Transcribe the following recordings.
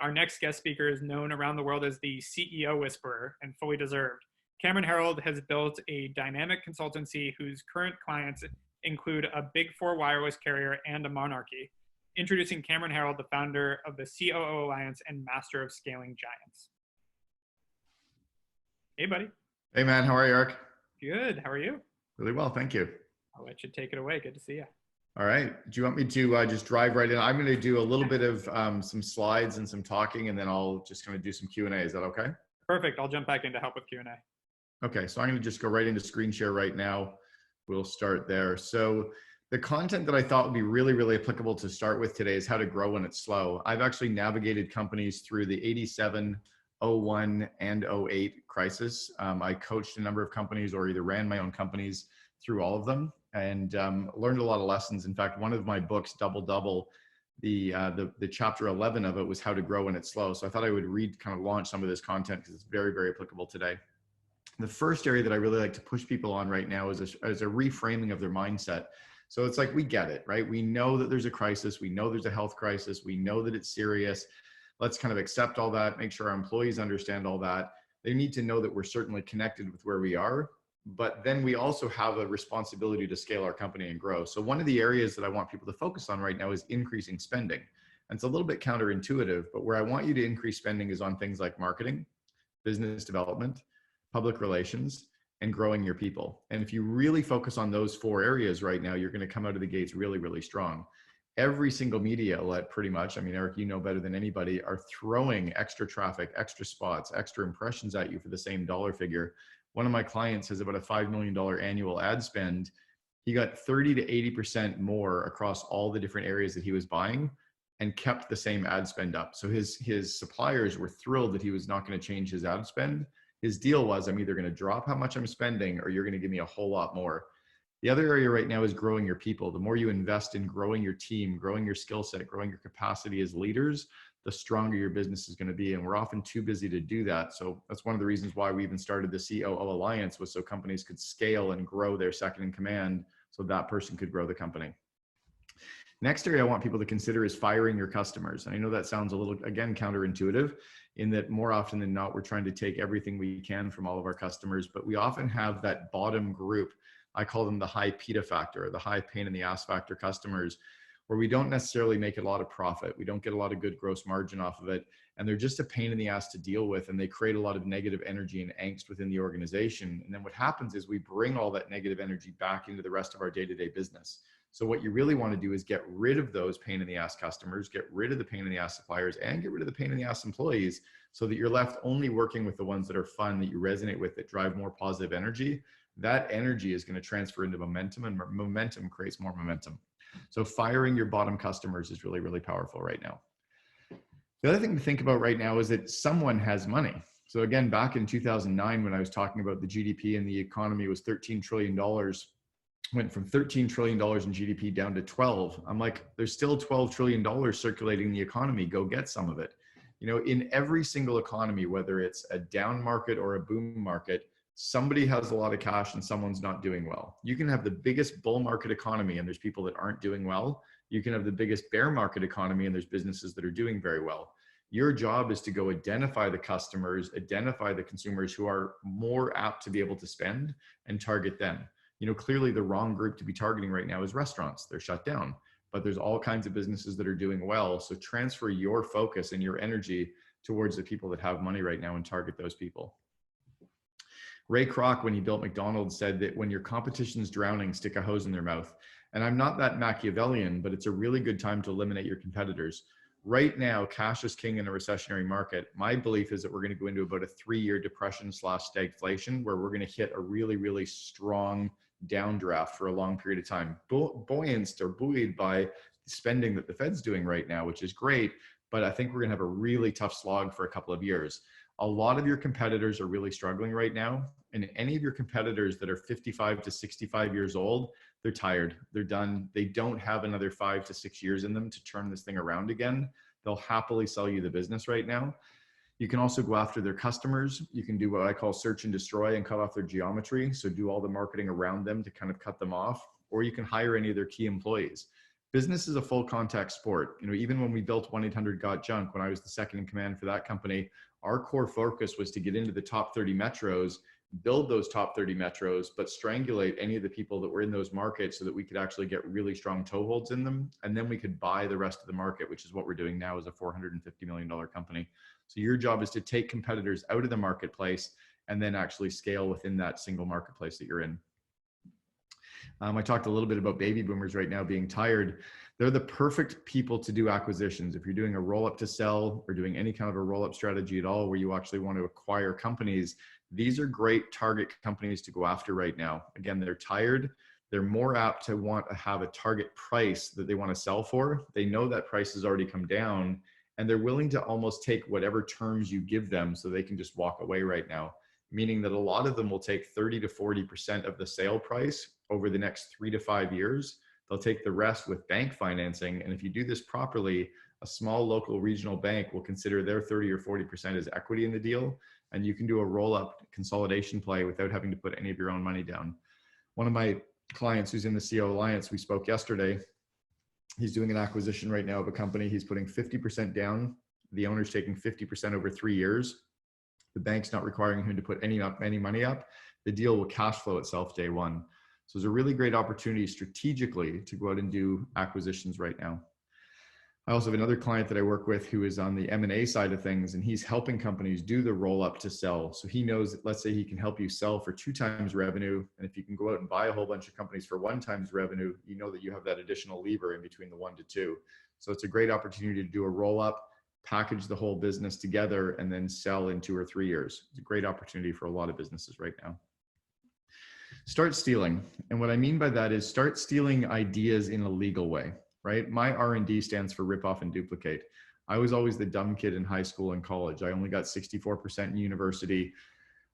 Our next guest speaker is known around the world as the CEO Whisperer, and fully deserved. Cameron Herold has built a dynamic consultancy whose current clients include a Big Four wireless carrier and a monarchy. Introducing Cameron Herold, the founder of the COO Alliance and master of scaling giants. Hey, buddy. Hey, man. How are you, Eric? Good. How are you? Really well. Thank you. I'll let you take it away. Good to see you. All right. Do you want me to just drive right in? I'm going to do a little bit of some slides and some talking, and then I'll just kind of do some Q&A. Is that okay? Perfect. I'll jump back in to help with Q&A. Okay. So I'm going to just go right into screen share right now. We'll start there. So the content that I thought would be really, really applicable to start with today is how to grow when it's slow. I've actually navigated companies through the 87, 01, and 08 crisis. I coached a number of companies or either ran my own companies through all of them and learned a lot of lessons. In fact, one of my books, Double Double, the chapter 11 of it was how to grow when it's slow. So I thought I would kind of launch some of this content because it's very, very applicable today. The first area that I really like to push people on right now is a reframing of their mindset. So it's like, we get it, right? We know that there's a crisis. We know there's a health crisis. We know that it's serious. Let's kind of accept all that, make sure our employees understand all that. They need to know that we're certainly connected with where we are, but then we also have a responsibility to scale our company and grow. So one of the areas that I want people to focus on right now is increasing spending. And it's a little bit counterintuitive, but where I want you to increase spending is on things like marketing, business development, public relations, and growing your people. And if you really focus on those four areas right now, you're going to come out of the gates really, really strong. Every single media outlet, pretty much, I mean, Eric, you know better than anybody, are throwing extra traffic, extra spots, extra impressions at you for the same dollar figure. One of my clients has about a $5 million annual ad spend. He got 30 to 80% more across all the different areas that he was buying and kept the same ad spend up. So his suppliers were thrilled that he was not going to change his ad spend. His deal was, I'm either going to drop how much I'm spending or you're going to give me a whole lot more. The other area right now is growing your people. The more you invest in growing your team, growing your skill set, growing your capacity as leaders, the stronger your business is going to be. And we're often too busy to do that. So that's one of the reasons why we even started the COO Alliance, was so companies could scale and grow their second in command so that person could grow the company. Next area I want people to consider is firing your customers. And I know that sounds a little, again, counterintuitive, in that more often than not, we're trying to take everything we can from all of our customers, but we often have that bottom group. I call them the high PITA factor, or the high pain in the ass factor customers, where we don't necessarily make a lot of profit. We don't get a lot of good gross margin off of it. And they're just a pain in the ass to deal with. And they create a lot of negative energy and angst within the organization. And then what happens is we bring all that negative energy back into the rest of our day-to-day business. So what you really want to do is get rid of those pain in the ass customers, get rid of the pain in the ass suppliers, and get rid of the pain in the ass employees, so that you're left only working with the ones that are fun, that you resonate with, that drive more positive energy. That energy is going to transfer into momentum, and momentum creates more momentum. So firing your bottom customers is really, really powerful right now. The other thing to think about right now is that someone has money. So again, back in 2009, when I was talking about the GDP and the economy was $13 trillion, went from $13 trillion in GDP down to 12. I'm like, there's still $12 trillion circulating in the economy. Go get some of it. You know, in every single economy, whether it's a down market or a boom market, somebody has a lot of cash and someone's not doing well. You can have the biggest bull market economy and there's people that aren't doing well. You can have the biggest bear market economy and there's businesses that are doing very well. Your job is to go identify the customers, identify the consumers who are more apt to be able to spend, and target them. You know, clearly the wrong group to be targeting right now is restaurants. They're shut down, but there's all kinds of businesses that are doing well. So transfer your focus and your energy towards the people that have money right now and target those people. Ray Kroc, when he built McDonald's, said that when your competition's drowning, stick a hose in their mouth. And I'm not that Machiavellian, but it's a really good time to eliminate your competitors. Right now, cash is king in a recessionary market. My belief is that we're going to go into about a 3-year depression / stagflation, where we're going to hit a really, really strong downdraft for a long period of time, buoyanced or buoyed by spending that the Fed's doing right now, which is great. But I think we're going to have a really tough slog for a couple of years. A lot of your competitors are really struggling right now. And any of your competitors that are 55 to 65 years old, they're tired, they're done. They don't have another 5 to 6 years in them to turn this thing around again. They'll happily sell you the business right now. You can also go after their customers. You can do what I call search and destroy and cut off their geometry. So do all the marketing around them to kind of cut them off, or you can hire any of their key employees. Business is a full contact sport. You know, even when we built 1-800-GOT-JUNK, when I was the second in command for that company, our core focus was to get into the top 30 metros, build those top 30 metros, but strangulate any of the people that were in those markets so that we could actually get really strong toeholds in them. And then we could buy the rest of the market, which is what we're doing now as a $450 million company. So your job is to take competitors out of the marketplace and then actually scale within that single marketplace that you're in. I talked a little bit about baby boomers right now being tired. They're the perfect people to do acquisitions. If you're doing a roll up to sell or doing any kind of a roll up strategy at all, where you actually want to acquire companies, these are great target companies to go after right now. Again, they're tired. They're more apt to want to have a target price that they want to sell for. They know that price has already come down, and they're willing to almost take whatever terms you give them so they can just walk away right now. Meaning that a lot of them will take 30 to 40% of the sale price over the next 3 to 5 years. They'll take the rest with bank financing. And if you do this properly, a small local regional bank will consider their 30 or 40% as equity in the deal. And you can do a roll-up consolidation play without having to put any of your own money down. One of my clients who's in the CO Alliance, we spoke yesterday, he's doing an acquisition right now of a company. He's putting 50% down. The owner's taking 50% over 3 years. The bank's not requiring him to put any money up. The deal will cash flow itself day one. So it's a really great opportunity strategically to go out and do acquisitions right now. I also have another client that I work with who is on the M&A side of things, and he's helping companies do the roll up to sell. So he knows that, let's say he can help you sell for 2 times revenue. And if you can go out and buy a whole bunch of companies for 1 times revenue, you know that you have that additional lever in between the 1 to 2. So it's a great opportunity to do a roll up, package the whole business together, and then sell in 2 or 3 years. It's a great opportunity for a lot of businesses right now. Start stealing. And what I mean by that is start stealing ideas in a legal way, right? My R&D stands for rip off and duplicate. I was always the dumb kid in high school and college. I only got 64% in university.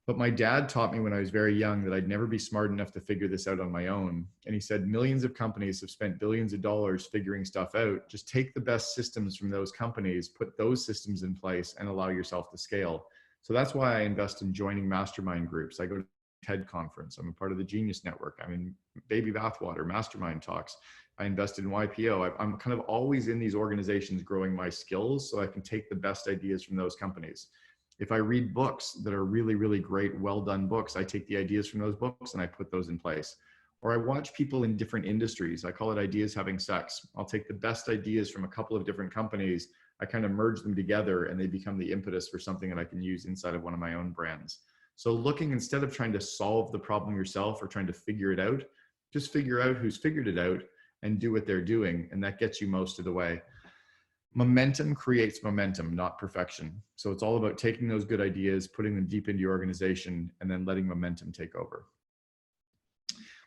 But my dad taught me when I was very young that I'd never be smart enough to figure this out on my own. And he said, millions of companies have spent billions of dollars figuring stuff out. Just take the best systems from those companies, put those systems in place, and allow yourself to scale. So that's why I invest in joining mastermind groups. I go to TED conference. I'm a part of the Genius Network. I'm in Baby Bathwater, mastermind talks. I invested in YPO. I'm kind of always in these organizations growing my skills so I can take the best ideas from those companies. If I read books that are really, really great, well-done books, I take the ideas from those books and I put those in place. Or I watch people in different industries. I call it ideas having sex. I'll take the best ideas from a couple of different companies. I kind of merge them together and they become the impetus for something that I can use inside of one of my own brands. So looking, instead of trying to solve the problem yourself or trying to figure it out, just figure out who's figured it out and do what they're doing. And that gets you most of the way. Momentum creates momentum, not perfection. So it's all about taking those good ideas, putting them deep into your organization, and then letting momentum take over.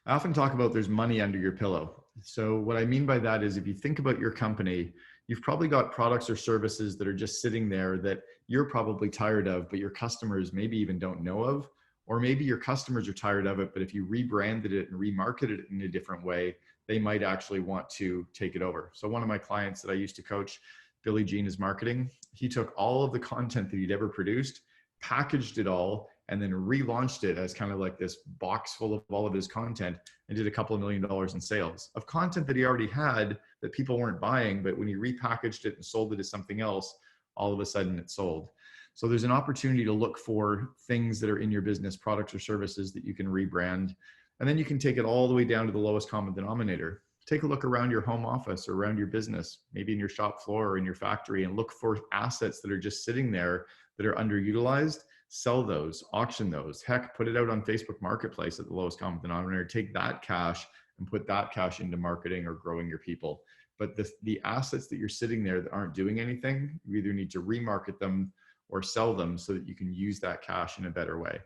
I often talk about there's money under your pillow. So what I mean by that is if you think about your company, you've probably got products or services that are just sitting there that you're probably tired of, but your customers maybe even don't know of, or maybe your customers are tired of it, but if you rebranded it and remarketed it in a different way, they might actually want to take it over. So one of my clients that I used to coach, Billy Jean is marketing. He took all of the content that he'd ever produced, packaged it all, and then relaunched it as kind of like this box full of all of his content and did a couple of $1 million in sales of content that he already had that people weren't buying. But when he repackaged it and sold it as something else, all of a sudden it sold. So there's an opportunity to look for things that are in your business, products or services that you can rebrand. And then you can take it all the way down to the lowest common denominator. Take a look around your home office or around your business, maybe in your shop floor or in your factory, and look for assets that are just sitting there that are underutilized. Sell those, auction those. Heck, put it out on Facebook Marketplace at the lowest common denominator. Take that cash and put that cash into marketing or growing your people. But the assets that you're sitting there that aren't doing anything, you either need to remarket them or sell them so that you can use that cash in a better way.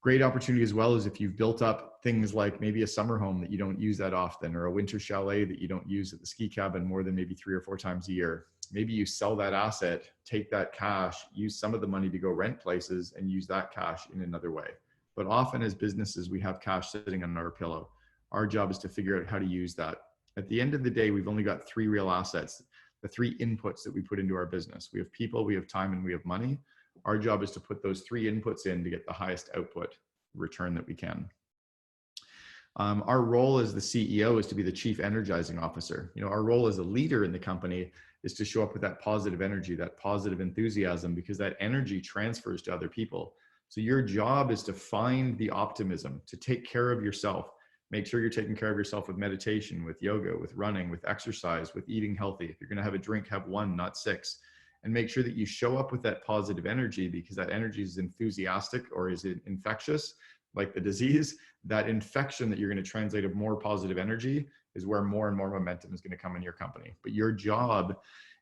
Great opportunity as well is if you've built up things like maybe a summer home that you don't use that often, or a winter chalet that you don't use at the ski cabin more than maybe 3 or 4 times a year. Maybe you sell that asset, take that cash, use some of the money to go rent places and use that cash in another way. But often as businesses, we have cash sitting on our pillow. Our job is to figure out how to use that. At the end of the day, we've only got 3 real assets, the 3 inputs that we put into our business. We have people, we have time, and we have money. Our job is to put those 3 inputs in to get the highest output return that we can. Our role as the CEO is to be the chief energizing officer. Our role as a leader in the company is to show up with that positive energy, that positive enthusiasm, because that energy transfers to other people. So your job is to find the optimism, to take care of yourself. Make sure you're taking care of yourself with meditation, with yoga, with running, with exercise, with eating healthy. If you're going to have a drink, have one, not six. And make sure that you show up with that positive energy, because that energy is enthusiastic, or is it infectious, like the disease. That infection that you're going to translate of more positive energy is where more and more momentum is going to come in your company. But your job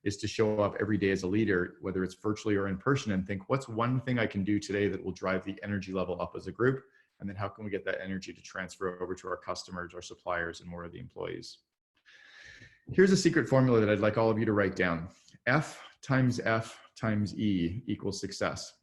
is to show up every day as a leader, whether it's virtually or in person, and think, what's one thing I can do today that will drive the energy level up as a group? And then how can we get that energy to transfer over to our customers, our suppliers, and more of the employees? Here's a secret formula that I'd like all of you to write down. F times E equals success.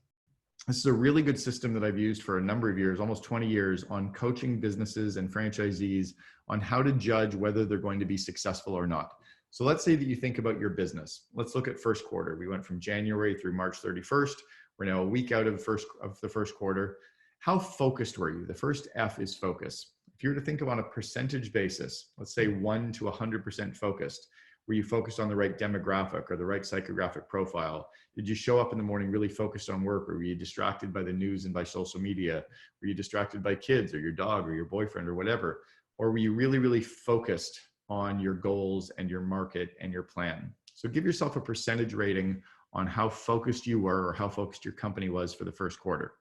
This is a really good system that I've used for a number of years, almost 20 years, on coaching businesses and franchisees on how to judge whether they're going to be successful or not. So let's say that you think about your business. Let's look at first quarter. We went from January through March 31st. We're now a week out of the first quarter. How focused were you? The first F is focus. If you were to think of on a percentage basis, let's say 1 to 100% focused, were you focused on the right demographic or the right psychographic profile? Did you show up in the morning really focused on work, or were you distracted by the news and by social media? Were you distracted by kids or your dog or your boyfriend or whatever? Or were you really, really focused on your goals and your market and your plan? So give yourself a percentage rating on how focused you were, or how focused your company was for the first quarter.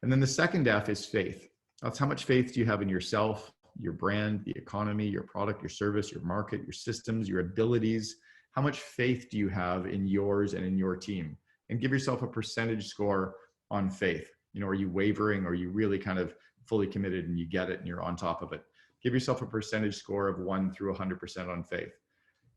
And then the second F is faith. That's how much faith do you have in yourself, your brand, the economy, your product, your service, your market, your systems, your abilities. How much faith do you have in yours and in your team? And give yourself a percentage score on faith. Are you wavering, or are you really kind of fully committed and you get it and you're on top of it? Give yourself a percentage score of 1 through 100% on faith.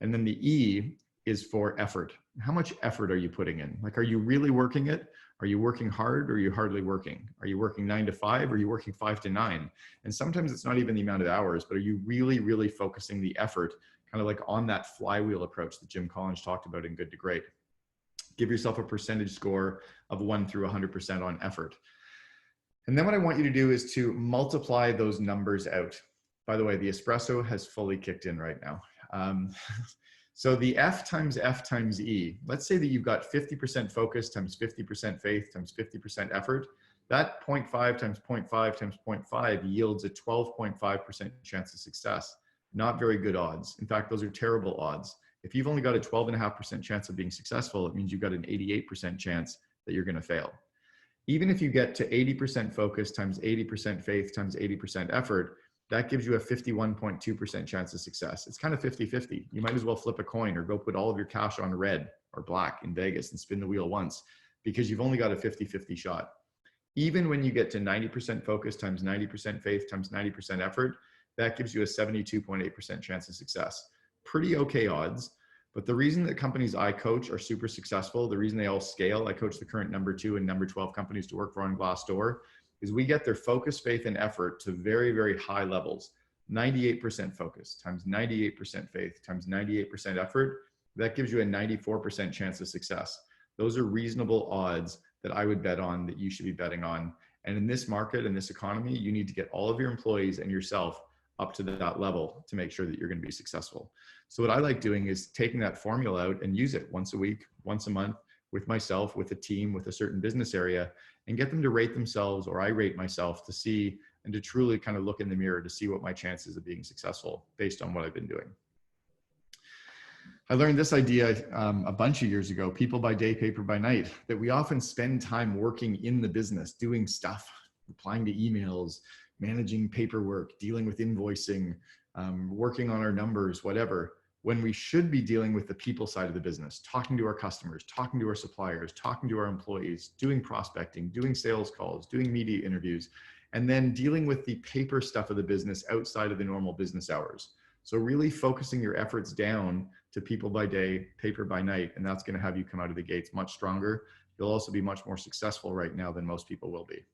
And then the E is for effort. How much effort are you putting in? Like, are you really working it? Are you working hard, or are you hardly working? Are you working 9 to 5, or are you working 5 to 9? And sometimes it's not even the amount of hours, but are you really, really focusing the effort, kind of like on that flywheel approach that Jim Collins talked about in Good to Great? Give yourself a percentage score of 1 through 100% on effort. And then what I want you to do is to multiply those numbers out. By the way, the espresso has fully kicked in right now. So the F times E, let's say that you've got 50% focus times 50% faith times 50% effort. That 0.5 times 0.5 times 0.5 yields a 12.5% chance of success. Not very good odds. In fact, those are terrible odds. If you've only got a 12.5% chance of being successful, it means you've got an 88% chance that you're going to fail. Even if you get to 80% focus times 80% faith times 80% effort, that gives you a 51.2% chance of success. It's kind of 50-50. You might as well flip a coin or go put all of your cash on red or black in Vegas and spin the wheel once, because you've only got a 50-50 shot. Even when you get to 90% focus times 90% faith times 90% effort, that gives you a 72.8% chance of success. Pretty okay odds. But the reason that companies I coach are super successful, the reason they all scale, I coach the current number 2 and number 12 companies to work for on Glassdoor, is we get their focus, faith, and effort to very, very high levels. 98% focus times 98% faith times 98% effort, that gives you a 94% chance of success. Those are reasonable odds that I would bet on, that you should be betting on. And in this market, in this economy, you need to get all of your employees and yourself up to that level to make sure that you're going to be successful. So what I like doing is taking that formula out and use it once a week, once a month, with myself, with a team, with a certain business area, and get them to rate themselves, or I rate myself, to see and to truly kind of look in the mirror to see what my chances of being successful based on what I've been doing. I learned this idea a bunch of years ago, people by day, paper by night, that we often spend time working in the business, doing stuff, replying to emails, managing paperwork, dealing with invoicing, working on our numbers, whatever, when we should be dealing with the people side of the business, talking to our customers, talking to our suppliers, talking to our employees, doing prospecting, doing sales calls, doing media interviews, and then dealing with the paper stuff of the business outside of the normal business hours. So really focusing your efforts down to people by day, paper by night, and that's going to have you come out of the gates much stronger. You'll also be much more successful right now than most people will be.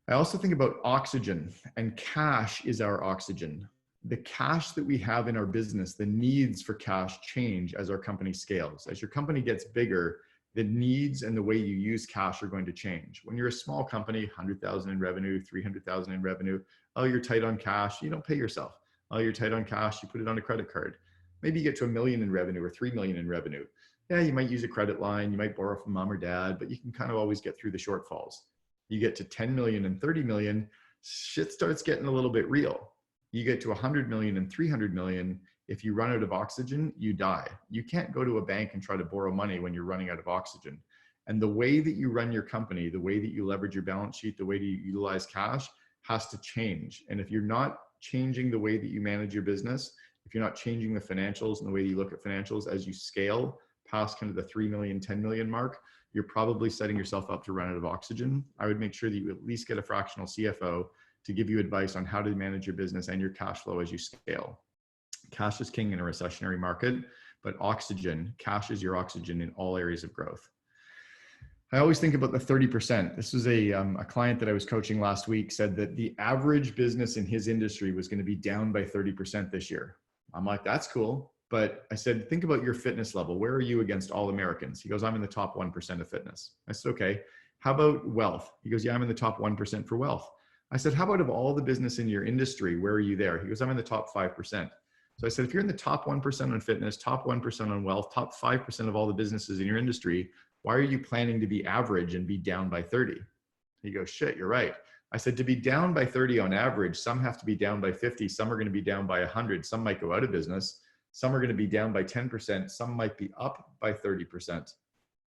I also think about oxygen, and cash is our oxygen. The cash that we have in our business, the needs for cash change as our company scales. As your company gets bigger, the needs and the way you use cash are going to change. When you're a small company, 100,000 in revenue, 300,000 in revenue, Oh, you're tight on cash. You don't pay yourself. Oh, you're tight on cash. You put it on a credit card. Maybe you get to $1 million in revenue or 3 million in revenue. Yeah, you might use a credit line. You might borrow from mom or dad, but you can kind of always get through the shortfalls. You get to 10 million and 30 million, shit starts getting a little bit real. You get to 100 million and 300 million. If you run out of oxygen, you die. You can't go to a bank and try to borrow money when you're running out of oxygen. And the way that you run your company, the way that you leverage your balance sheet, the way that you utilize cash has to change. And if you're not changing the way that you manage your business, if you're not changing the financials and the way you look at financials as you scale past kind of the 3 million, 10 million mark, you're probably setting yourself up to run out of oxygen. I would make sure that you at least get a fractional CFO to give you advice on how to manage your business and your cash flow as you scale. Cash is king in a recessionary market, but oxygen, cash is your oxygen in all areas of growth. I always think about the 30%. This was a client that I was coaching last week said that the average business in his industry was going to be down by 30% this year. I'm like, that's cool. But I said, think about your fitness level. Where are you against all Americans? He goes, I'm in the top 1% of fitness. I said, okay. How about wealth? He goes, yeah, I'm in the top 1% for wealth. I said, how about of all the business in your industry, where are you there? He goes, I'm in the top 5%. So I said, if you're in the top 1% on fitness, top 1% on wealth, top 5% of all the businesses in your industry, why are you planning to be average and be down by 30? He goes, shit, you're right. I said, to be down by 30 on average, some have to be down by 50. Some are going to be down by 100. Some might go out of business. Some are going to be down by 10%. Some might be up by 30%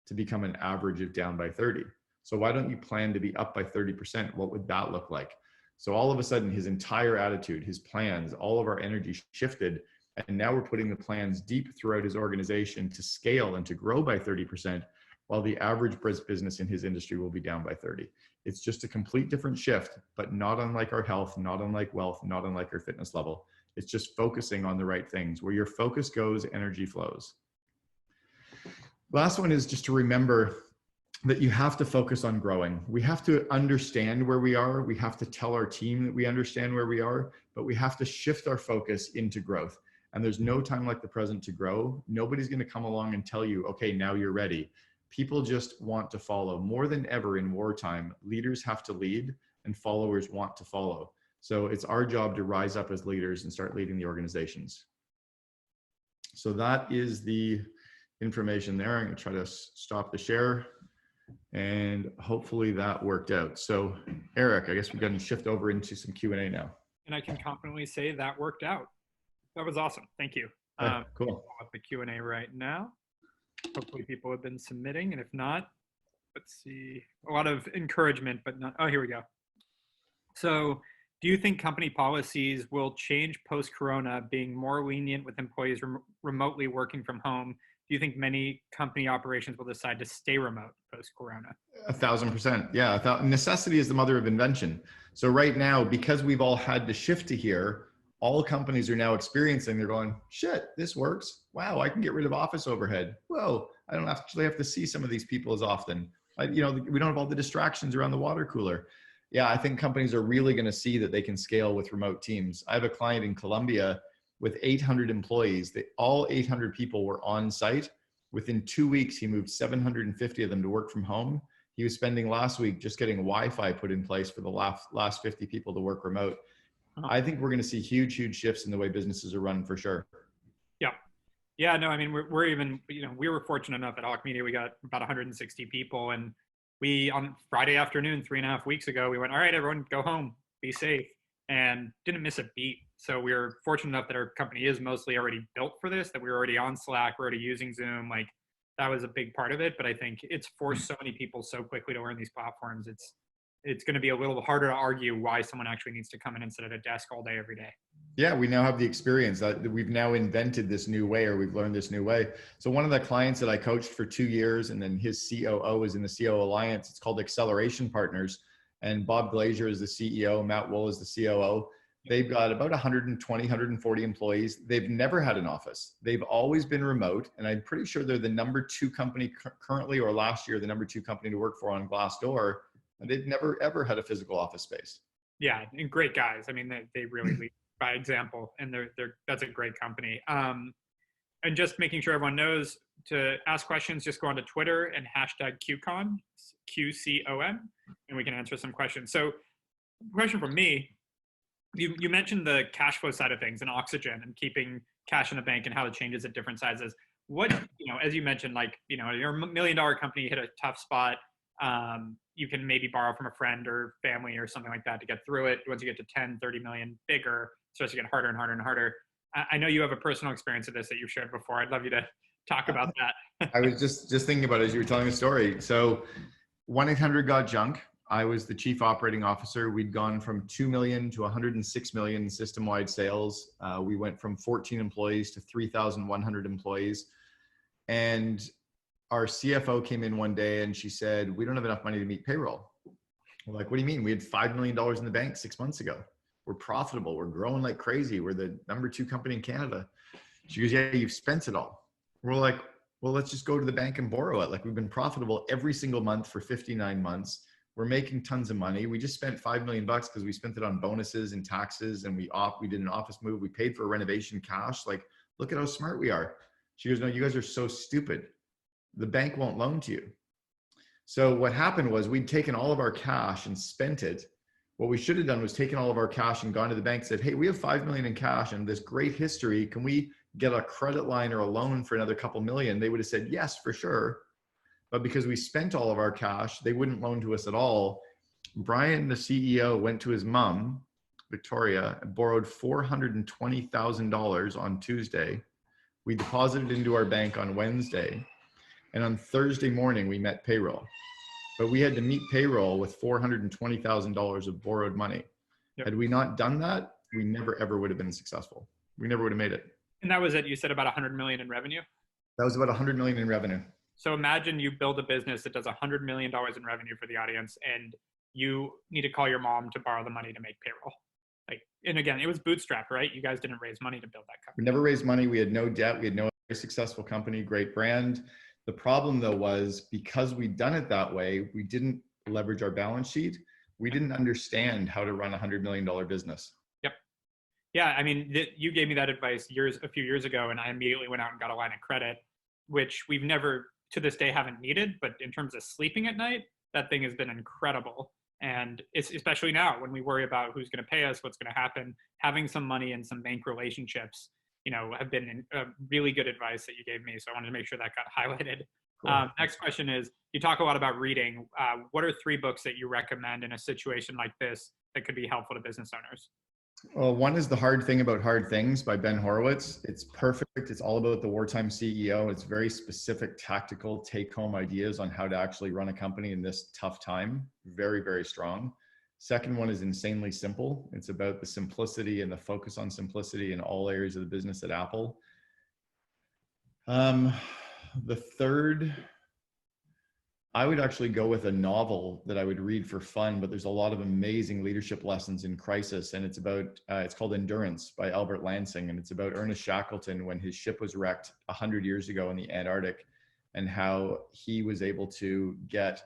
to become an average of down by 30. So why don't you plan to be up by 30%? What would that look like? So all of a sudden, his entire attitude, his plans, all of our energy shifted. And now we're putting the plans deep throughout his organization to scale and to grow by 30%, while the average business in his industry will be down by 30. It's just a complete different shift, but not unlike our health, not unlike wealth, not unlike our fitness level. It's just focusing on the right things. Where your focus goes, energy flows. Last one is just to remember that you have to focus on growing. We have to understand where we are. We have to tell our team that we understand where we are, but we have to shift our focus into growth. And there's no time like the present to grow. Nobody's going to come along and tell you, okay, now you're ready. People just want to follow. More than ever in wartime, leaders have to lead and followers want to follow. So it's our job to rise up as leaders and start leading the organizations. So that is the information there. I'm going to try to stop the share. And hopefully that worked out. So Eric, I guess we're going to shift over into some Q&A now. And I can confidently say that worked out. That was awesome. Thank you. Okay, cool. I'll pull up the Q&A right now. Hopefully people have been submitting. And if not, let's see. A lot of encouragement, but not. Oh, here we go. So do you think company policies will change post-corona, being more lenient with employees remotely working from home? Do you think many company operations will decide to stay remote post-corona? 1,000%. Yeah, necessity is the mother of invention. So right now, because we've all had to shift to here, all companies are now experiencing, they're going, shit, this works. Wow, I can get rid of office overhead. Whoa, I don't actually have to see some of these people as often. We don't have all the distractions around the water cooler. Yeah, I think companies are really going to see that they can scale with remote teams. I have a client in Colombia with 800 employees. All 800 people were on site. Within 2 weeks, he moved 750 of them to work from home. He was spending last week just getting Wi-Fi put in place for the last 50 people to work remote. I think we're going to see huge, huge shifts in the way businesses are run for sure. Yeah. Yeah, no, I mean, we're even, we were fortunate enough at Hawke Media, we got about 160 people, and we, on Friday afternoon, 3.5 weeks ago, we went, all right, everyone go home, be safe, and didn't miss a beat. So we were fortunate enough that our company is mostly already built for this, that we were already on Slack, we're already using Zoom. Like, that was a big part of it. But I think it's forced so many people so quickly to learn these platforms. It's going to be a little harder to argue why someone actually needs to come in and sit at a desk all day, every day. Yeah, we now have the experience that we've now invented this new way, or we've learned this new way. So one of the clients that I coached for 2 years, and then his COO is in the COO Alliance, it's called Acceleration Partners. And Bob Glazier is the CEO, Matt Wool is the COO. They've got about 120, 140 employees. They've never had an office. They've always been remote. And I'm pretty sure they're the number 2 company currently, or last year, the number 2 company to work for on Glassdoor. And they've never, ever had a physical office space. Yeah, and great guys. I mean, they really lead by example, and that's a great company. And just making sure everyone knows, to ask questions, just go onto Twitter and hashtag QCon, QCON, and we can answer some questions. So question from me, You mentioned the cash flow side of things and oxygen and keeping cash in the bank and how it changes at different sizes. What, as you mentioned, like, you're a $1 million company, hit a tough spot. You can maybe borrow from a friend or family or something like that to get through it. Once you get to 10, 30 million bigger, it starts to get harder and harder and harder. I know you have a personal experience of this that you've shared before. I'd love you to talk about that. I was just thinking about it as you were telling the story. So 1-800-GOT-JUNK. I was the chief operating officer. We'd gone from 2 million to 106 million system-wide sales. We went from 14 employees to 3,100 employees. And our CFO came in one day and she said, "We don't have enough money to meet payroll." We're like, "What do you mean? We had $5 million in the bank 6 months ago. We're profitable. We're growing like crazy. We're the #2 company in Canada." She goes, "Yeah, you've spent it all." We're like, "Well, let's just go to the bank and borrow it. Like, we've been profitable every single month for 59 months. We're making tons of money. We just spent $5 million because we spent it on bonuses and taxes, and we did an office move. We paid for a renovation cash. Like, look at how smart we are." She goes, "No, you guys are so stupid. The bank won't loan to you." So what happened was we'd taken all of our cash and spent it. What we should have done was taken all of our cash and gone to the bank and said, "Hey, we have $5 million in cash and this great history. Can we get a credit line or a loan for another couple million?" They would have said, "Yes, for sure." But because we spent all of our cash, they wouldn't loan to us at all. Brian, the CEO, went to his mom, Victoria, and borrowed $420,000 on Tuesday. We deposited into our bank on Wednesday. And on Thursday morning, we met payroll. But we had to meet payroll with $420,000 of borrowed money. Yep. Had we not done that, we never, ever would have been successful. We never would have made it. And that was it. You said about 100 million in revenue? That was about 100 million in revenue. So imagine you build a business that does $100 million in revenue for the audience, and you need to call your mom to borrow the money to make payroll. Like, and again, it was bootstrapped, right? You guys didn't raise money to build that company. We never raised money. We had no debt. We had no very successful company, great brand. The problem though was because we'd done it that way, we didn't leverage our balance sheet. We didn't understand how to run a $100 million business. Yep. Yeah. I mean, you gave me that advice a few years ago, and I immediately went out and got a line of credit, which we've never to this day haven't needed. But in terms of sleeping at night, that thing has been incredible. And it's especially now when we worry about who's going to pay us, what's going to happen, having some money and some bank relationships, have been really good advice that you gave me. So I wanted to make sure that got highlighted. Cool. Next question is, you talk a lot about reading. What are 3 books that you recommend in a situation like this that could be helpful to business owners? Well, one is The Hard Thing About Hard Things by Ben Horowitz. It's perfect. It's all about the wartime CEO. It's very specific, tactical take-home ideas on how to actually run a company in this tough time. Very, very strong. Second one is Insanely Simple. It's about the simplicity and the focus on simplicity in all areas of the business at Apple. The third, I would actually go with a novel that I would read for fun, but there's a lot of amazing leadership lessons in crisis. And it's about, it's called Endurance by Albert Lansing. And it's about Ernest Shackleton when his ship was wrecked 100 years ago in the Antarctic, and how he was able to get,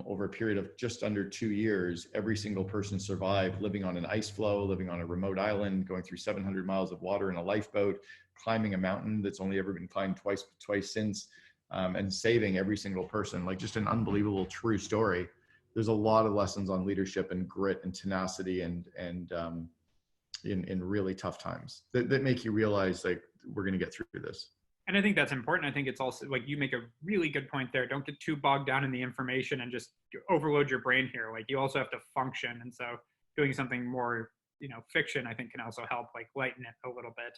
over a period of just under 2 years, every single person survived, living on an ice floe, living on a remote island, going through 700 miles of water in a lifeboat, climbing a mountain that's only ever been climbed twice since. And saving every single person. Like, just an unbelievable true story. There's a lot of lessons on leadership and grit and tenacity and in really tough times that make you realize, like, we're going to get through this. And I think that's important. I think it's also, like, you make a really good point there. Don't get too bogged down in the information and just overload your brain here. Like, you also have to function. And so doing something more, fiction, I think, can also help, like, lighten it a little bit.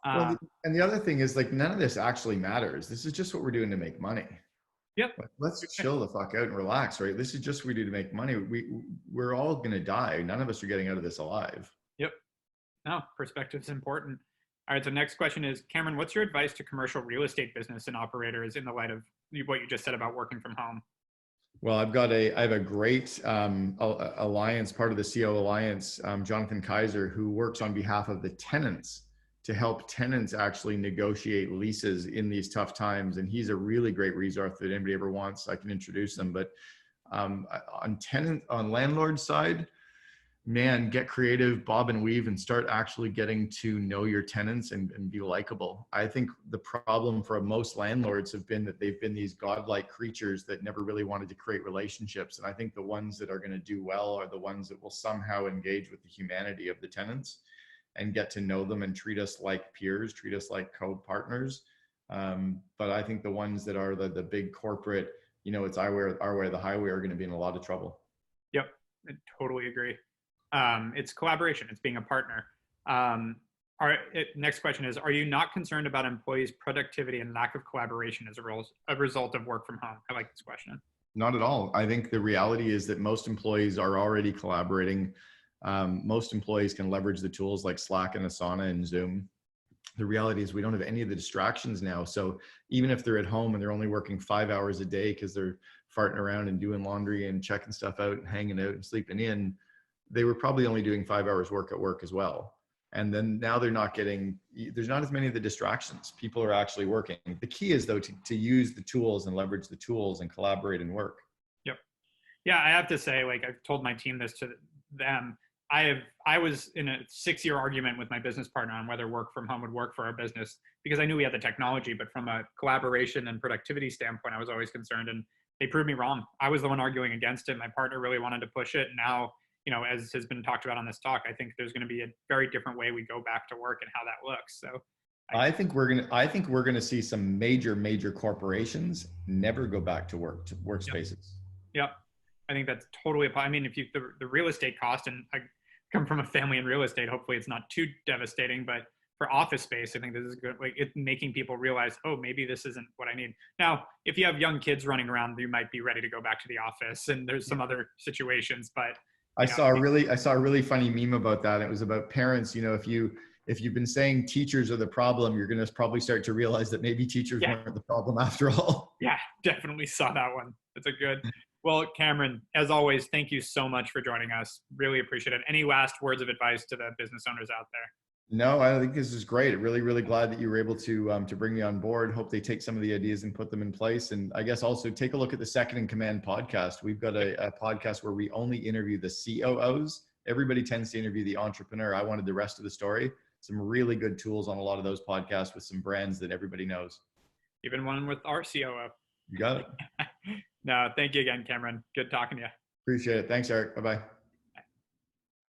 Well, and the other thing is, like, none of this actually matters. This is just what we're doing to make money. Yep. Like, let's chill the fuck out and relax, right? This is just what we do to make money. We're all going to die. None of us are getting out of this alive. Yep. No, perspective's important. All right. So next question is, Cameron, what's your advice to commercial real estate business and operators in the light of what you just said about working from home? Well, I have a great alliance, part of the CO Alliance, Jonathan Kaiser, who works on behalf of the tenants to help tenants actually negotiate leases in these tough times. And he's a really great resource that anybody ever wants. I can introduce them. But on landlord side, man, get creative, bob and weave, and start actually getting to know your tenants and be likable. I think the problem for most landlords have been that they've been these godlike creatures that never really wanted to create relationships. And I think the ones that are going to do well are the ones that will somehow engage with the humanity of the tenants and get to know them and treat us like peers, treat us like co-partners. But I think the ones that are the big corporate, it's our way or the highway, are going to be in a lot of trouble. Yep, I totally agree. It's collaboration. It's being a partner. Next question is, are you not concerned about employees' productivity and lack of collaboration as a result of work from home? I like this question. Not at all. I think the reality is that most employees are already collaborating. Most employees can leverage the tools like Slack and Asana and Zoom. The reality is we don't have any of the distractions now. So even if they're at home and they're only working 5 hours a day because they're farting around and doing laundry and checking stuff out and hanging out and sleeping in, they were probably only doing 5 hours work at work as well. And then now there's not as many of the distractions. People are actually working. The key is though to use the tools and leverage the tools and collaborate and work. Yep. Yeah, I have to say, like, I've told my team this to them. I was in a 6-year argument with my business partner on whether work from home would work for our business, because I knew we had the technology, but from a collaboration and productivity standpoint, I was always concerned, and they proved me wrong. I was the one arguing against it. My partner really wanted to push it. And now, as has been talked about on this talk, I think there's going to be a very different way we go back to work and how that looks. So I think we're gonna see some major corporations never go back to workspaces. Yep. I think that's totally, I mean, if the real estate cost, and I come from a family in real estate, hopefully it's not too devastating, but for office space, I think this is good. Like, it's making people realize, oh, maybe this isn't what I need. Now, if you have young kids running around, you might be ready to go back to the office, and there's some other situations, but I saw a really funny meme about that. It was about parents. If you've been saying teachers are the problem, you're going to probably start to realize that maybe teachers weren't the problem after all. Yeah, definitely saw that one. That's a good. Well, Cameron, as always, thank you so much for joining us. Really appreciate it. Any last words of advice to the business owners out there? No, I think this is great. Really glad that you were able to bring me on board. Hope they take some of the ideas and put them in place. And I guess also take a look at the Second in Command podcast. We've got a podcast where we only interview the COOs. Everybody tends to interview the entrepreneur. I wanted the rest of the story. Some really good tools on a lot of those podcasts with some brands that everybody knows. Even one with our COO. You got it. No, thank you again, Cameron. Good talking to you. Appreciate it. Thanks, Eric. Bye-bye.